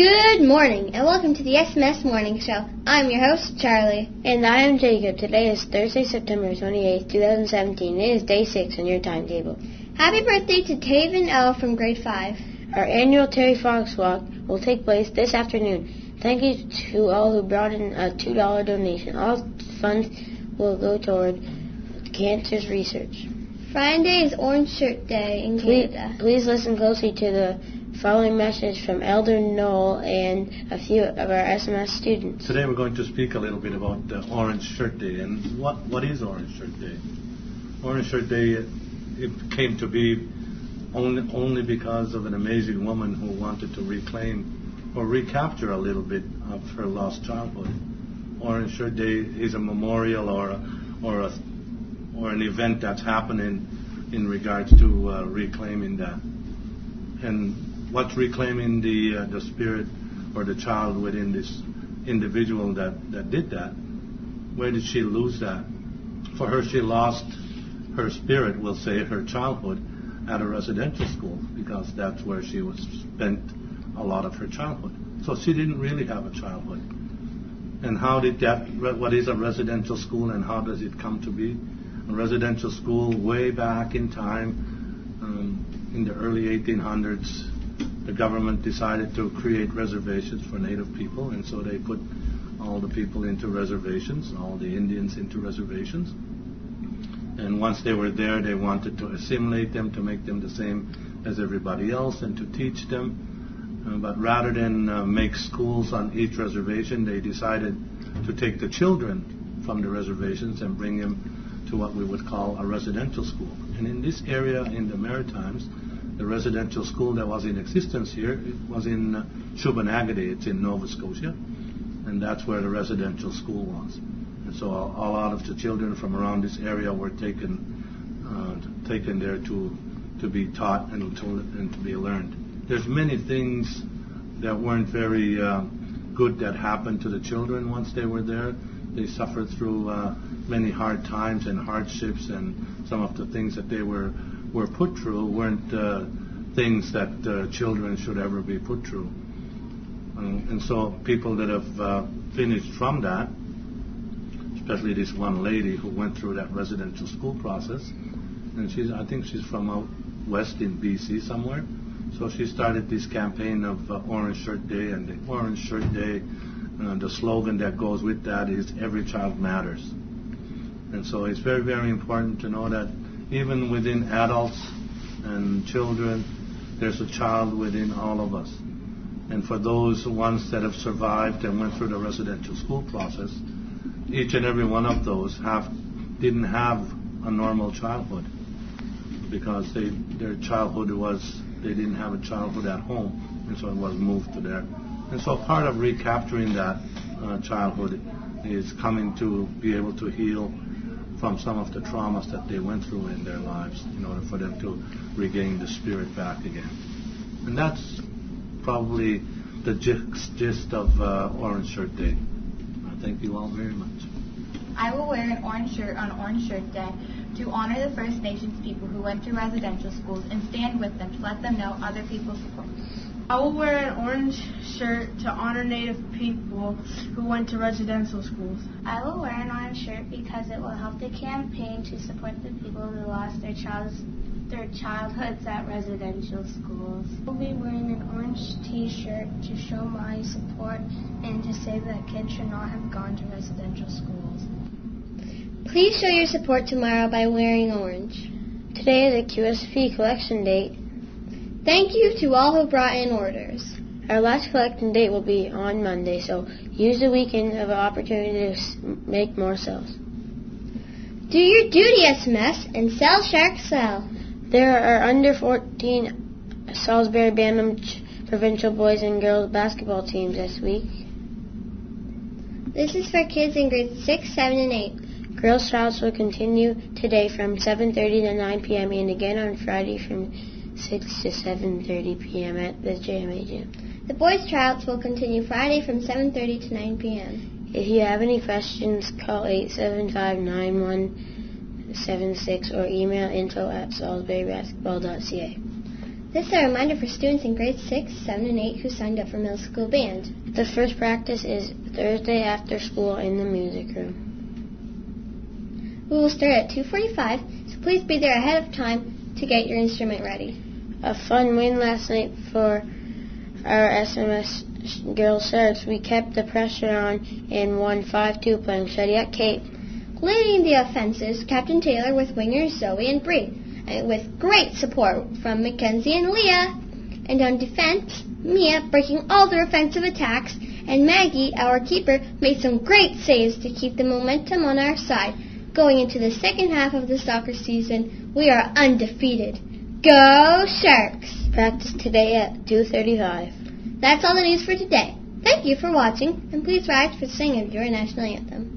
Good morning, and welcome to the SMS Morning Show. I'm your host, Charlie. And I am Jacob. Today is Thursday, September 28th, 2017. It is day 6 on your timetable. Happy birthday to Taven L. from grade 5. Our annual Terry Fox Walk will take place this afternoon. Thank you to all who brought in a $2 donation. All funds will go toward cancer's research. Friday is Orange Shirt Day in Canada. Please listen closely to the following message from Elder Noel and a few of our SMS students. Today we're going to speak a little bit about Orange Shirt Day. And what is Orange Shirt Day? Orange Shirt Day, it came to be only because of an amazing woman who wanted to reclaim or recapture a little bit of her lost childhood. Orange Shirt Day is a memorial or an event that's happening in regards to reclaiming that. And what's reclaiming the spirit or the child within this individual that did that? Where did she lose that? For her, she lost her spirit, we'll say, her childhood at a residential school, because that's where she spent a lot of her childhood. So she didn't really have a childhood. And what is a residential school and how does it come to be? A residential school way back in time, in the early 1800s, the government decided to create reservations for Native people, and so they put all the people into reservations, all the Indians into reservations. And once they were there, they wanted to assimilate them, to make them the same as everybody else, and to teach them. But rather than make schools on each reservation, they decided to take the children from the reservations and bring them to what we would call a residential school. And in this area, in the Maritimes, the residential school that was in existence here, it was in Shubenacadie. It's in Nova Scotia, and that's where the residential school was. And so a lot of the children from around this area were taken there to be taught and to be learned. There's many things that weren't very good that happened to the children once they were there. They suffered through many hard times and hardships, and some of the things that they were put through weren't things that children should ever be put through. And so people that have finished from that, especially this one lady who went through that residential school process, and I think she's from out west in BC somewhere, so she started this campaign of Orange Shirt Day, and the Orange Shirt Day, the slogan that goes with that is "Every Child Matters." And so it's very, very important to know that even within adults and children, there's a child within all of us. And for those ones that have survived and went through the residential school process, each and every one of those didn't have a normal childhood, because they didn't have a childhood at home, and so it was moved to there. And so part of recapturing that childhood is coming to be able to heal from some of the traumas that they went through in their lives in order for them to regain the spirit back again. And that's probably the gist of Orange Shirt Day. Thank you all very much. I will wear an orange shirt on Orange Shirt Day to honor the First Nations people who went to residential schools and stand with them to let them know other people support them. I will wear an orange shirt to honor Native people who went to residential schools. I will wear an orange shirt because it will help the campaign to support the people who lost their childhoods at residential schools. I will be wearing an orange t-shirt to show my support and to say that kids should not have gone to residential schools. Please show your support tomorrow by wearing orange. Today is the QSP collection date. Thank you to all who brought in orders. Our last collection date will be on Monday, so use the weekend of an opportunity to make more sales. Do your duty, SMS, and sell Shark Sell. There are under 14 Salisbury Bantam provincial boys and girls basketball teams this week. This is for kids in grades 6, 7, and 8. Girl Scouts will continue today from 7:30 to 9 p.m. and again on Friday from 6 to 7:30 p.m. at the JMA Gym. The boys' tryouts will continue Friday from 7:30 to 9 p.m. If you have any questions, call 875-9176 or email info@salisburybasketball.ca. This is a reminder for students in grades 6, 7, and 8 who signed up for middle school band. The first practice is Thursday after school in the music room. We will start at 2:45, so please be there ahead of time to get your instrument ready. A fun win last night for our SMS Girls Sharks. We kept the pressure on and won 5-2 playing Shediac Cape. Leading the offensives, Captain Taylor with wingers Zoe and Bree, and with great support from Mackenzie and Leah. And on defense, Mia breaking all their offensive attacks, and Maggie, our keeper, made some great saves to keep the momentum on our side. Going into the second half of the soccer season, we are undefeated. Go Sharks! Practice today at 2:35. That's all the news for today. Thank you for watching, and please rise for the singing of your national anthem.